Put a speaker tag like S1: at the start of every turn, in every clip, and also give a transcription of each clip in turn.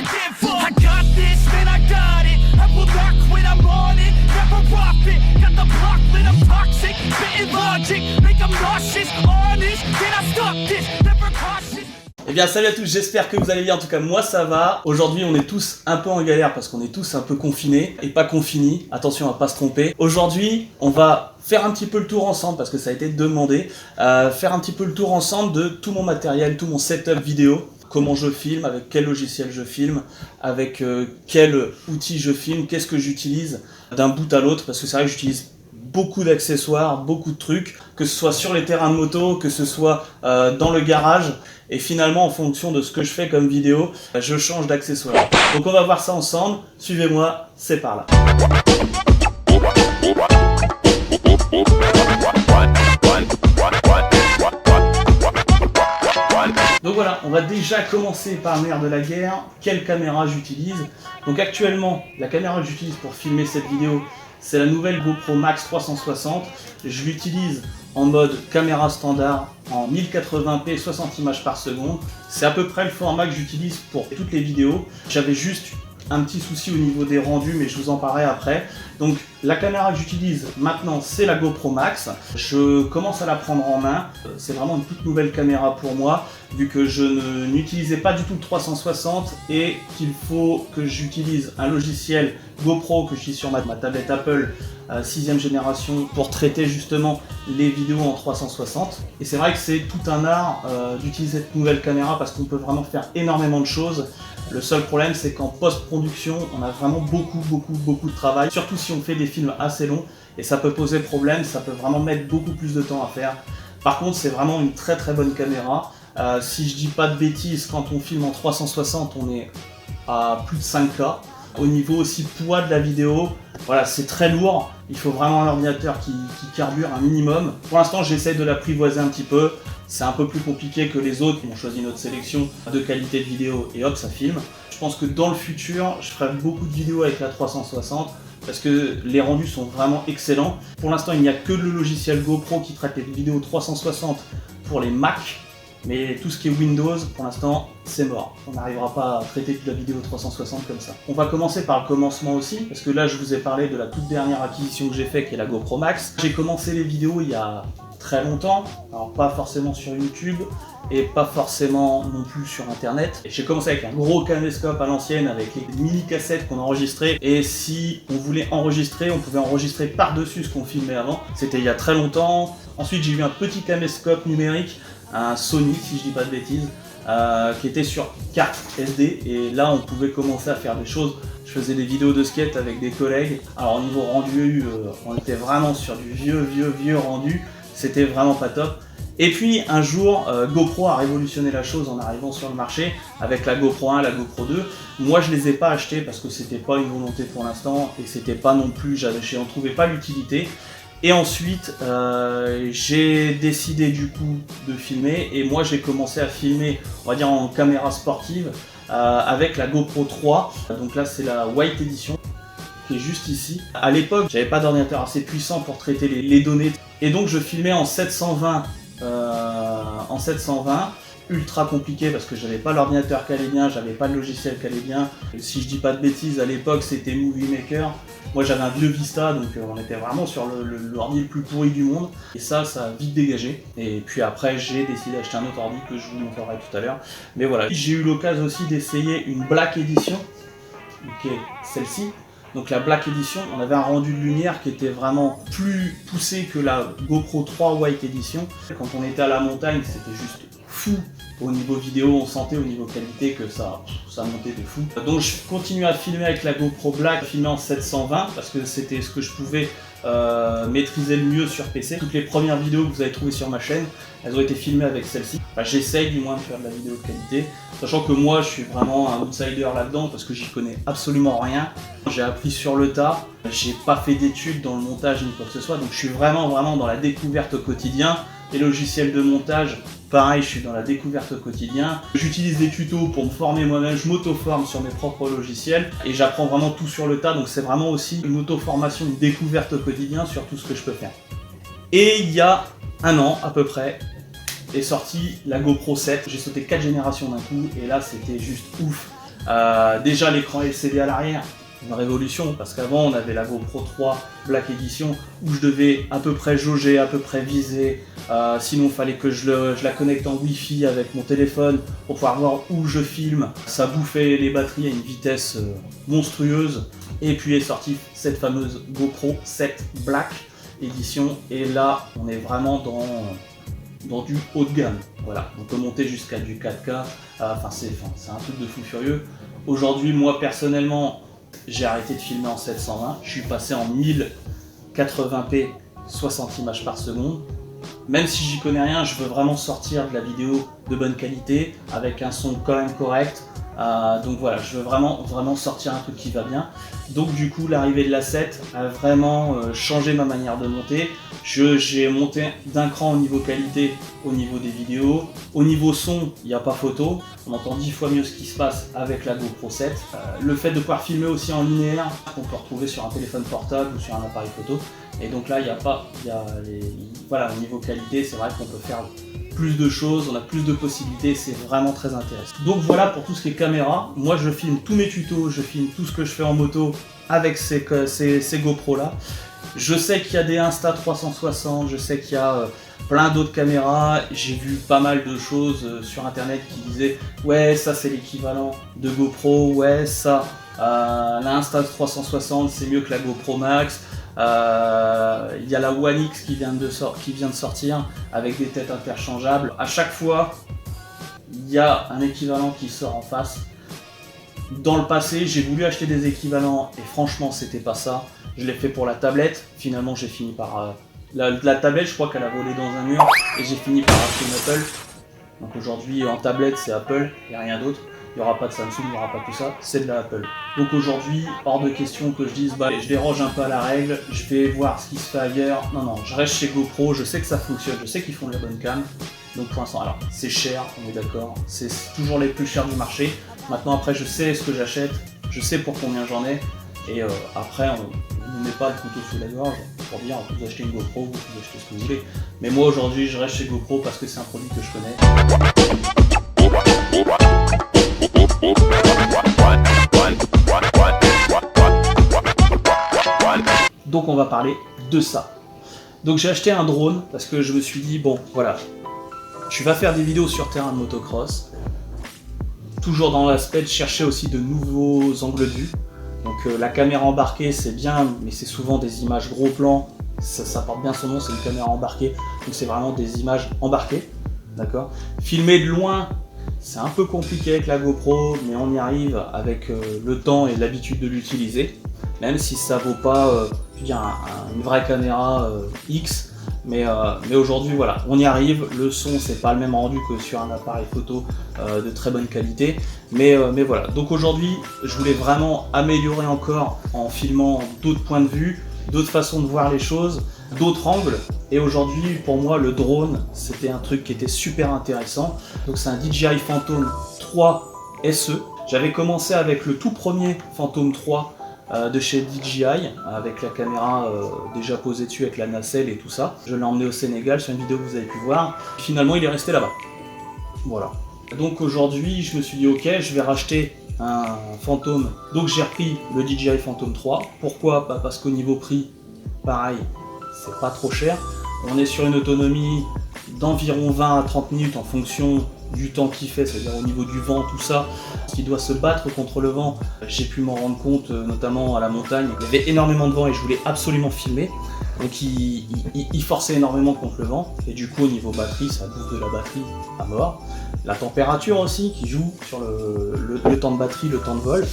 S1: give up. I got this, man, I got it. I will not quit, I'm on it. Never off it. Got the block lit, I'm toxic. Spitting logic, make them nauseous. Honest, can I stop this? Never cautious.
S2: Eh bien salut à tous, j'espère que vous allez bien, en tout cas moi ça va. Aujourd'hui on est tous un peu en galère parce qu'on est tous un peu confinés et pas confinés, attention à pas se tromper. Aujourd'hui on va faire un petit peu le tour ensemble parce que ça a été demandé, faire un petit peu le tour ensemble de tout mon matériel, tout mon setup vidéo. Comment je filme, avec quel logiciel je filme, avec quel outil je filme, qu'est-ce que j'utilise d'un bout à l'autre, parce que c'est vrai que j'utilise beaucoup d'accessoires, beaucoup de trucs, que ce soit sur les terrains de moto, que ce soit dans le garage, et finalement en fonction de ce que je fais comme vidéo, je change d'accessoires. Donc on va voir ça ensemble, suivez-moi, c'est par là. Donc voilà, on va déjà commencer par le nerf de la guerre, quelle caméra j'utilise. Donc actuellement, la caméra que j'utilise pour filmer cette vidéo, c'est la nouvelle GoPro Max 360. Je l'utilise en mode caméra standard en 1080p 60 images par seconde. C'est à peu près le format que j'utilise pour toutes les vidéos. J'avais juste un petit souci au niveau des rendus, mais je vous en parlerai après. Donc la caméra que j'utilise maintenant, c'est la GoPro Max. Je commence à la prendre en main. C'est vraiment une toute nouvelle caméra pour moi, vu que je n'utilisais pas du tout le 360 et qu'il faut que j'utilise un logiciel GoPro que j'utilise sur ma tablette Apple 6ème génération pour traiter justement les vidéos en 360. Et c'est vrai que c'est tout un art d'utiliser cette nouvelle caméra parce qu'on peut vraiment faire énormément de choses. Le seul problème, c'est qu'en post-production, on a vraiment beaucoup de travail, surtout si on fait des films assez longs, et ça peut poser problème, ça peut vraiment mettre beaucoup plus de temps à faire. Par contre, c'est vraiment une très bonne caméra. Si je dis pas de bêtises, quand on filme en 360, on est à plus de 5K. Au niveau aussi poids de la vidéo, voilà, c'est très lourd. Il faut vraiment un ordinateur qui carbure un minimum. Pour l'instant, j'essaie de l'apprivoiser un petit peu. C'est un peu plus compliqué que les autres qui ont choisi notre sélection de qualité de vidéo et hop, ça filme. Je pense que dans le futur, je ferai beaucoup de vidéos avec la 360 parce que les rendus sont vraiment excellents. Pour l'instant, il n'y a que le logiciel GoPro qui traite les vidéos 360 pour les Mac. Mais tout ce qui est Windows, pour l'instant, c'est mort. On n'arrivera pas à traiter toute la vidéo 360 comme ça. On va commencer par le commencement aussi, parce que là, je vous ai parlé de la toute dernière acquisition que j'ai faite, qui est la GoPro Max. J'ai commencé les vidéos il y a très longtemps, alors pas forcément sur YouTube, et pas forcément non plus sur Internet. J'ai commencé avec un gros caméscope à l'ancienne, avec les mini-cassettes qu'on enregistrait, et si on voulait enregistrer, on pouvait enregistrer par-dessus ce qu'on filmait avant. C'était il y a très longtemps. Ensuite, j'ai eu un petit caméscope numérique, un Sony si je dis pas de bêtises, qui était sur carte SD, et là on pouvait commencer à faire des choses. Je faisais des vidéos de skate avec des collègues. Alors au niveau rendu, on était vraiment sur du vieux rendu, c'était vraiment pas top. Et puis un jour, GoPro a révolutionné la chose en arrivant sur le marché avec la GoPro 1, la GoPro 2. Moi je les ai pas achetées parce que c'était pas une volonté pour l'instant, et c'était pas non plus, j'en trouvais pas l'utilité. Et ensuite, j'ai décidé du coup de filmer, et moi j'ai commencé à filmer, on va dire en caméra sportive, avec la GoPro 3. Donc là c'est la White Edition, qui est juste ici. À l'époque, j'avais pas d'ordinateur assez puissant pour traiter les données, et donc je filmais en 720, ultra compliqué parce que j'avais pas l'ordinateur qui allait bien, j'avais pas le logiciel qui allait bien. Et si je dis pas de bêtises, à l'époque c'était Movie Maker. Moi j'avais un vieux Vista, donc on était vraiment sur l'ordi le plus pourri du monde, et ça a vite dégagé. Et puis après j'ai décidé d'acheter un autre ordi que je vous montrerai tout à l'heure. Mais voilà, j'ai eu l'occasion aussi d'essayer une Black Edition, qui est celle-ci. Donc la Black Edition, on avait un rendu de lumière qui était vraiment plus poussé que la GoPro 3 White Edition. Quand on était à la montagne, c'était juste fou. Au niveau vidéo, on sentait au niveau qualité que ça montait de fou. Donc je continue à filmer avec la GoPro Black, filmer en 720 parce que c'était ce que je pouvais maîtriser le mieux sur PC. Toutes les premières vidéos que vous avez trouvées sur ma chaîne, elles ont été filmées avec celle-ci. Enfin, j'essaye du moins de faire de la vidéo de qualité, sachant que moi je suis vraiment un outsider là-dedans parce que j'y connais absolument rien. J'ai appris sur le tas, j'ai pas fait d'études dans le montage ni quoi que ce soit, donc je suis vraiment dans la découverte au quotidien. Les logiciels de montage, pareil, je suis dans la découverte au quotidien. J'utilise des tutos pour me former moi-même, je m'auto-forme sur mes propres logiciels et j'apprends vraiment tout sur le tas, donc c'est vraiment aussi une auto-formation, une découverte au quotidien sur tout ce que je peux faire. Et il y a un an à peu près, est sortie la GoPro 7. J'ai sauté 4 générations d'un coup et là c'était juste ouf. Déjà l'écran LCD à l'arrière, une révolution, parce qu'avant on avait la GoPro 3 Black Edition où je devais à peu près jauger, à peu près viser, sinon il fallait que je la connecte en Wi-Fi avec mon téléphone pour pouvoir voir où je filme. Ça bouffait les batteries à une vitesse monstrueuse, et puis est sortie cette fameuse GoPro 7 Black Edition, et là on est vraiment dans du haut de gamme. Voilà, on peut monter jusqu'à du 4K, c'est un truc de fou furieux. Aujourd'hui, moi personnellement, j'ai arrêté de filmer en 720, je suis passé en 1080p 60 images par seconde. Même si j'y connais rien, je veux vraiment sortir de la vidéo de bonne qualité, avec un son quand même correct. Donc voilà, je veux vraiment sortir un truc qui va bien. Donc du coup, l'arrivée de la 7 a vraiment changé ma manière de monter. J'ai monté d'un cran au niveau qualité, au niveau des vidéos. Au niveau son, il n'y a pas photo. On entend 10 fois mieux ce qui se passe avec la GoPro 7. Le fait de pouvoir filmer aussi en linéaire, qu'on peut retrouver sur un téléphone portable ou sur un appareil photo. Et donc là, voilà, au niveau qualité, c'est vrai qu'on peut faire plus de choses, on a plus de possibilités, c'est vraiment très intéressant. Donc voilà pour tout ce qui est caméra. Moi je filme tous mes tutos, je filme tout ce que je fais en moto avec ces GoPro là. Je sais qu'il y a des Insta360, je sais qu'il y a plein d'autres caméras. J'ai vu pas mal de choses sur internet qui disaient ouais, ça c'est l'équivalent de GoPro, ouais ça, la Insta360 c'est mieux que la GoPro Max. Il y a la One X qui vient de sortir avec des têtes interchangeables. À chaque fois, il y a un équivalent qui sort en face. Dans le passé, j'ai voulu acheter des équivalents et franchement, c'était pas ça. Je l'ai fait pour la tablette. Finalement, j'ai fini par la tablette. Je crois qu'elle a volé dans un mur et j'ai fini par acheter une Apple. Donc aujourd'hui, en tablette, c'est Apple, il n'y a rien d'autre. Il n'y aura pas de Samsung, il n'y aura pas tout ça, c'est de la Apple. Donc aujourd'hui, hors de question que je dise, je déroge un peu à la règle, je vais voir ce qui se fait ailleurs. Non, je reste chez GoPro, je sais que ça fonctionne, je sais qu'ils font de la bonne cam. Donc pour l'instant, alors, c'est cher, on est d'accord, c'est toujours les plus chers du marché. Maintenant, après, je sais ce que j'achète, je sais pour combien j'en ai. Et après, on ne met pas le couteau sous la gorge pour dire, vous achetez une GoPro, vous pouvez acheter ce que vous voulez. Mais moi, aujourd'hui, je reste chez GoPro parce que c'est un produit que je connais. Donc on va parler de ça. Donc j'ai acheté un drone parce que je me suis dit bon voilà, je vais faire des vidéos sur terrain de motocross, toujours dans l'aspect de chercher aussi de nouveaux angles de vue. Donc la caméra embarquée c'est bien, mais c'est souvent des images gros plans, ça porte bien son nom, c'est une caméra embarquée, donc c'est vraiment des images embarquées, d'accord. Filmer de loin, c'est un peu compliqué avec la GoPro, mais on y arrive avec le temps et l'habitude de l'utiliser, même si ça vaut pas une vraie caméra X, mais aujourd'hui voilà, on y arrive. Le son c'est pas le même rendu que sur un appareil photo de très bonne qualité, mais voilà. Donc aujourd'hui je voulais vraiment améliorer encore en filmant d'autres points de vue, d'autres façons de voir les choses, d'autres angles. Et aujourd'hui, pour moi, le drone, c'était un truc qui était super intéressant. Donc c'est un DJI Phantom 3 SE. J'avais commencé avec le tout premier Phantom 3 de chez DJI, avec la caméra déjà posée dessus avec la nacelle et tout ça. Je l'ai emmené au Sénégal sur une vidéo que vous avez pu voir. Finalement, il est resté là-bas. Voilà. Donc aujourd'hui, je me suis dit ok, je vais racheter un Phantom. Donc j'ai repris le DJI Phantom 3. Pourquoi? Parce qu'au niveau prix, pareil, c'est pas trop cher. On est sur une autonomie d'environ 20 à 30 minutes en fonction du temps qu'il fait, c'est-à-dire au niveau du vent, tout ça. Il doit se battre contre le vent. J'ai pu m'en rendre compte, notamment à la montagne. Il y avait énormément de vent et je voulais absolument filmer. Donc il forçait énormément contre le vent. Et du coup, au niveau batterie, ça bouffe de la batterie à mort. La température aussi qui joue sur le temps de batterie, le temps de vol.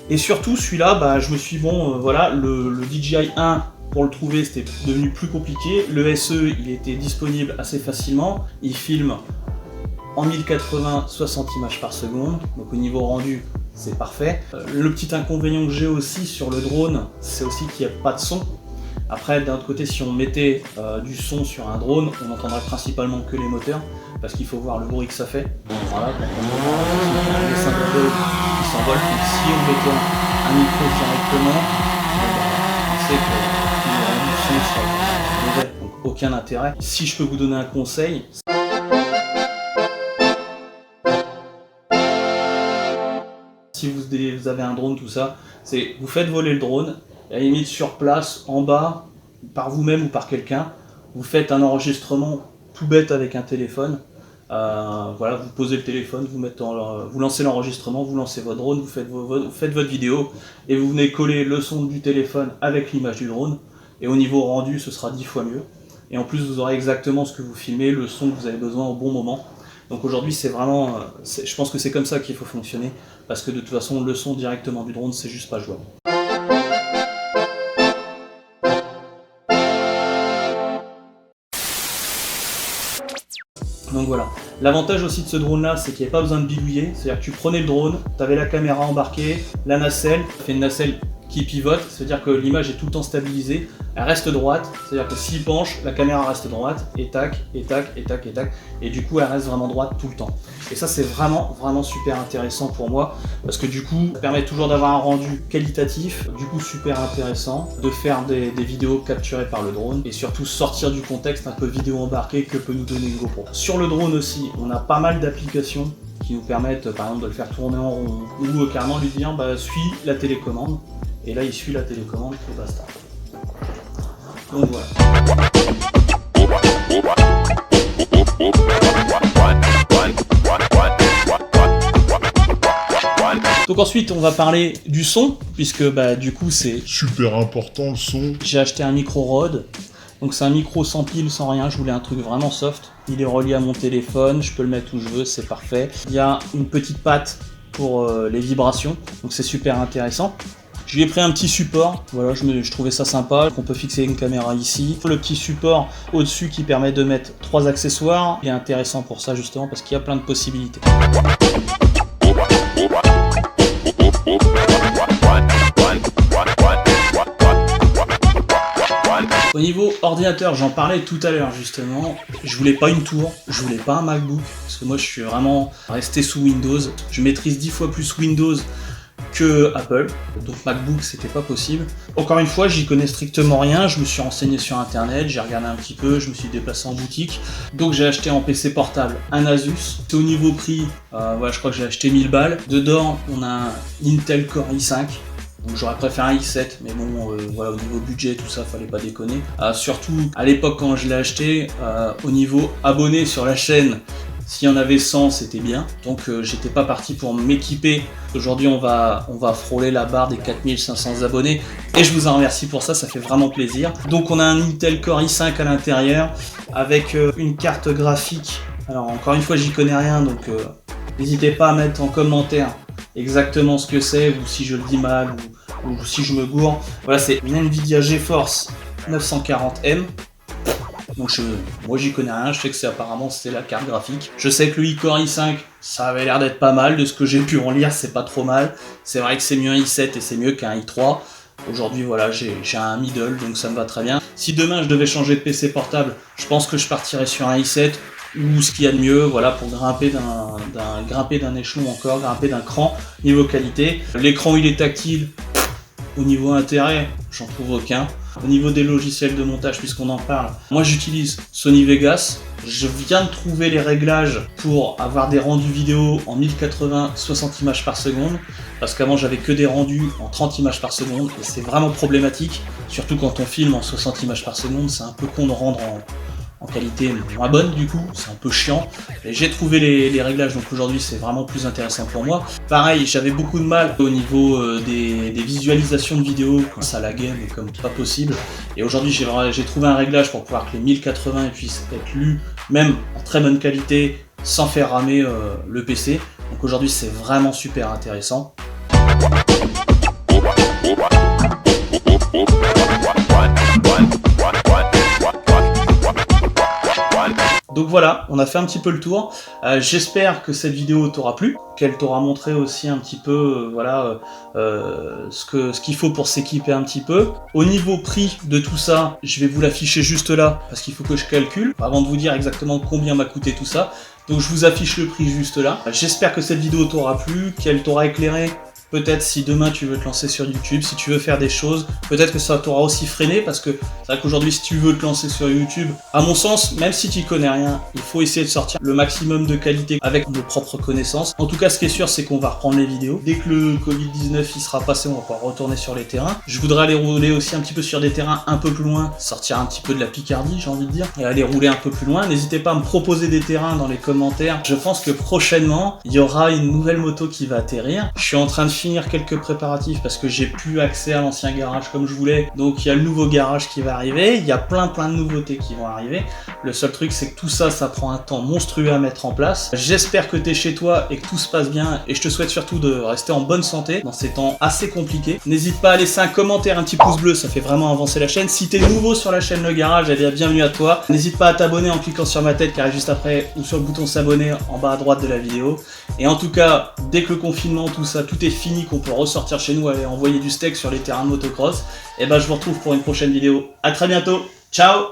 S2: Et surtout, celui-là, je me suis dit, bon, voilà, le DJI 1, pour le trouver, c'était devenu plus compliqué. Le SE, il était disponible assez facilement. Il filme en 1080, 60 images par seconde. Donc au niveau rendu, c'est parfait. Le petit inconvénient que j'ai aussi sur le drone, c'est aussi qu'il n'y a pas de son. Après, d'un autre côté, si on mettait du son sur un drone, on n'entendrait principalement que les moteurs, parce qu'il faut voir le bruit que ça fait. Voilà, les symboles qui s'envolent. Donc si on mettait un micro directement, on sait que le son serait mauvais, donc aucun intérêt. Si je peux vous donner un conseil, si vous avez un drone, tout ça, c'est vous faites voler le drone, et à la limite sur place, en bas, par vous-même ou par quelqu'un, vous faites un enregistrement tout bête avec un téléphone. Voilà, vous posez le téléphone, vous lancez l'enregistrement, vous lancez votre drone, vous faites votre vidéo, et vous venez coller le son du téléphone avec l'image du drone, et au niveau rendu, ce sera 10 fois mieux. Et en plus, vous aurez exactement ce que vous filmez, le son que vous avez besoin au bon moment. Donc aujourd'hui, c'est vraiment, je pense que c'est comme ça qu'il faut fonctionner, parce que de toute façon, le son directement du drone, c'est juste pas jouable. Donc voilà. L'avantage aussi de ce drone là, c'est qu'il n'y avait pas besoin de bidouiller, c'est-à-dire que tu prenais le drone, tu avais la caméra embarquée, la nacelle, tu fais une nacelle qui pivote, c'est-à-dire que l'image est tout le temps stabilisée, elle reste droite, c'est-à-dire que s'il penche, la caméra reste droite, et tac, et tac, et tac, et tac, et du coup elle reste vraiment droite tout le temps. Et ça c'est vraiment super intéressant pour moi, parce que du coup, ça permet toujours d'avoir un rendu qualitatif, du coup super intéressant, de faire des vidéos capturées par le drone, et surtout sortir du contexte un peu vidéo embarquée que peut nous donner une GoPro. Sur le drone aussi, on a pas mal d'applications qui nous permettent par exemple de le faire tourner en rond, ou carrément lui dire bah suis la télécommande. Et là, il suit la télécommande et basta. Donc voilà. Donc ensuite, on va parler du son, puisque du coup, c'est
S3: super important le son.
S2: J'ai acheté un micro Rode. Donc c'est un micro sans pile, sans rien, je voulais un truc vraiment soft. Il est relié à mon téléphone, je peux le mettre où je veux, c'est parfait. Il y a une petite patte pour les vibrations, donc c'est super intéressant. Je lui ai pris un petit support, voilà, je trouvais ça sympa, on peut fixer une caméra ici. Le petit support au-dessus qui permet de mettre 3 accessoires, il est intéressant pour ça justement parce qu'il y a plein de possibilités. Au niveau ordinateur, j'en parlais tout à l'heure justement, je voulais pas une tour, je voulais pas un MacBook, parce que moi je suis vraiment resté sous Windows, je maîtrise 10 fois plus Windows que Apple, donc MacBook c'était pas possible. Encore une fois, j'y connais strictement rien, je me suis renseigné sur internet, j'ai regardé un petit peu, je me suis déplacé en boutique, donc j'ai acheté en PC portable un Asus. C'est au niveau prix, voilà, je crois que j'ai acheté 1000 balles. Dedans on a un Intel Core i5, donc j'aurais préféré un i7, mais bon, voilà, au niveau budget, tout ça, fallait pas déconner. Surtout, à l'époque, quand je l'ai acheté, au niveau abonnés sur la chaîne, s'il y en avait 100, c'était bien. Donc j'étais pas parti pour m'équiper. Aujourd'hui, on va frôler la barre des 4500 abonnés. Et je vous en remercie pour ça, ça fait vraiment plaisir. Donc on a un Intel Core i5 à l'intérieur, avec une carte graphique. Alors encore une fois, j'y connais rien, donc n'hésitez pas à mettre en commentaire exactement ce que c'est, ou si je le dis mal, ou si je me gourre. Voilà, c'est une Nvidia GeForce 940M. Donc moi j'y connais rien, je sais que apparemment c'est la carte graphique. Je sais que le iCore i5, ça avait l'air d'être pas mal, de ce que j'ai pu en lire, c'est pas trop mal. C'est vrai que c'est mieux un i7 et c'est mieux qu'un i3. Aujourd'hui voilà, j'ai un middle, donc ça me va très bien. Si demain je devais changer de PC portable, je pense que je partirais sur un i7, ou ce qu'il y a de mieux, voilà, pour grimper d'un échelon encore, grimper d'un cran niveau qualité. L'écran il est tactile, au niveau intérêt, j'en trouve aucun. Au niveau des logiciels de montage, puisqu'on en parle, moi j'utilise Sony Vegas. Je viens de trouver les réglages pour avoir des rendus vidéo en 1080 60 images par seconde, parce qu'avant j'avais que des rendus en 30 images par seconde, et c'est vraiment problématique, surtout quand on filme en 60 images par seconde, c'est un peu con de rendre en qualité moins bonne, du coup c'est un peu chiant. Et j'ai trouvé les réglages, donc aujourd'hui c'est vraiment plus intéressant pour moi. Pareil, j'avais beaucoup de mal au niveau des visualisations de vidéos quand ça laguait, mais comme pas possible. Et aujourd'hui j'ai trouvé un réglage pour pouvoir que les 1080 puissent être lus même en très bonne qualité sans faire ramer le PC. Donc aujourd'hui c'est vraiment super intéressant. Donc voilà, on a fait un petit peu le tour. J'espère que cette vidéo t'aura plu, qu'elle t'aura montré aussi un petit peu ce qu'il faut pour s'équiper un petit peu. Au niveau prix de tout ça, je vais vous l'afficher juste là, parce qu'il faut que je calcule, avant de vous dire exactement combien m'a coûté tout ça. Donc je vous affiche le prix juste là. J'espère que cette vidéo t'aura plu, qu'elle t'aura éclairé Peut-être si demain tu veux te lancer sur YouTube, si tu veux faire des choses, peut-être que ça t'aura aussi freiné, parce que c'est vrai qu'aujourd'hui si tu veux te lancer sur YouTube, à mon sens, même si tu connais rien, il faut essayer de sortir le maximum de qualité avec nos propres connaissances. En tout cas, ce qui est sûr, c'est qu'on va reprendre les vidéos. Dès que le Covid-19 il sera passé, on va pouvoir retourner sur les terrains. Je voudrais aller rouler aussi un petit peu sur des terrains un peu plus loin, sortir un petit peu de la Picardie, j'ai envie de dire, et aller rouler un peu plus loin. N'hésitez pas à me proposer des terrains dans les commentaires. Je pense que prochainement, il y aura une nouvelle moto qui va atterrir. Je suis en train de finir quelques préparatifs parce que j'ai plus accès à l'ancien garage comme je voulais. Donc il y a le nouveau garage qui va arriver. Il y a plein de nouveautés qui vont arriver. Le seul truc, c'est que tout ça, ça prend un temps monstrueux à mettre en place. J'espère que tu es chez toi et que tout se passe bien. Et je te souhaite surtout de rester en bonne santé dans ces temps assez compliqués. N'hésite pas à laisser un commentaire, un petit pouce bleu, ça fait vraiment avancer la chaîne. Si tu es nouveau sur la chaîne Le Garage, eh bien bienvenue à toi. N'hésite pas à t'abonner en cliquant sur ma tête qui arrive juste après ou sur le bouton s'abonner en bas à droite de la vidéo. Et en tout cas, dès que le confinement, tout ça, tout est fini, qu'on peut ressortir chez nous et envoyer du steak sur les terrains de motocross, et ben je vous retrouve pour une prochaine vidéo. À très bientôt. Ciao.